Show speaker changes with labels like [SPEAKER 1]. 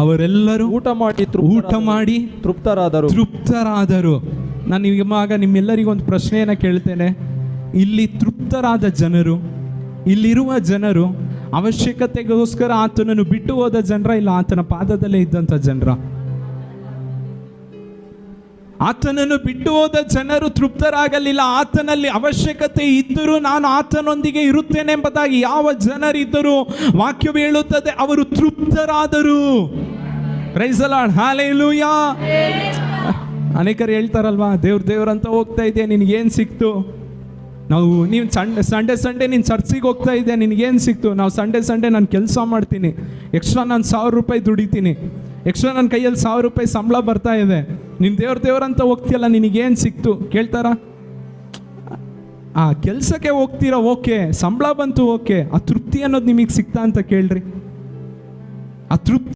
[SPEAKER 1] ಅವರೆಲ್ಲರೂ ಊಟ ಮಾಡಿ ತೃಪ್ತರಾದರು. ನಾನು ಇವಾಗ ನಿಮ್ಮೆಲ್ಲರಿಗೂ ಒಂದು ಪ್ರಶ್ನೆಯನ್ನು ಕೇಳ್ತೇನೆ. ಇಲ್ಲಿ ತೃಪ್ತರಾದ ಜನರು, ಇಲ್ಲಿರುವ ಜನರು ಅವಶ್ಯಕತೆಗೋಸ್ಕರ ಆತನನ್ನು ಬಿಟ್ಟು ಹೋದ ಜನರ, ಇಲ್ಲ ಆತನ ಪಾದದಲ್ಲೇ ಇದ್ದಂಥ ಜನರ? ಆತನನ್ನು ಬಿಟ್ಟು ಹೋದ ಜನರು ತೃಪ್ತರಾಗಲಿಲ್ಲ. ಆತನಲ್ಲಿ ಅವಶ್ಯಕತೆ ಇದ್ದರೂ ನಾನು ಆತನೊಂದಿಗೆ ಇರುತ್ತೇನೆ ಎಂಬುದಾಗಿ ಯಾವ ಜನರಿದ್ದರೂ ವಾಕ್ಯವು ಹೇಳುತ್ತದೆ ಅವರು ತೃಪ್ತರಾದರು. Praise the lord, hallelujah. ಅನೇಕರು ಹೇಳ್ತಾರಲ್ವಾ, ದೇವ್ರಂತ ಹೋಗ್ತಾ ಇದೆಯಾ, ನಿನಗೇನು ಸಿಕ್ತು? ನೀವು ಸಂಡೇ ನೀನು ಚರ್ಚಿಗೆ ಹೋಗ್ತಾ ಇದೆಯಾ, ನಿನಗೇನು ಸಿಕ್ತು? ನಾವು ಸಂಡೇ ನಾನು ಕೆಲಸ ಮಾಡ್ತೀನಿ, ಎಕ್ಸ್ಟ್ರಾ ನಾನು 1000 ರೂಪಾಯಿ ದುಡಿತೀನಿ, ಎಕ್ಸ್ಟ್ರಾ ನನ್ನ ಕೈಯಲ್ಲಿ 1000 ರೂಪಾಯಿ ಸಂಬಳ ಬರ್ತಾ ಇದೆ, ನೀನು ದೇವ್ರಂತ ಹೋಗ್ತೀಯಲ್ಲ, ನಿನಗೇನು ಸಿಕ್ತು ಕೇಳ್ತಾರ? ಆ ಕೆಲಸಕ್ಕೆ ಹೋಗ್ತೀರಾ, ಓಕೆ, ಸಂಬಳ ಬಂತು, ಓಕೆ, ಆ ತೃಪ್ತಿ ಅನ್ನೋದು ನಿಮಗೆ ಸಿಕ್ತಾ ಅಂತ ಕೇಳ್ರಿ. ಆ ತೃಪ್ತಿ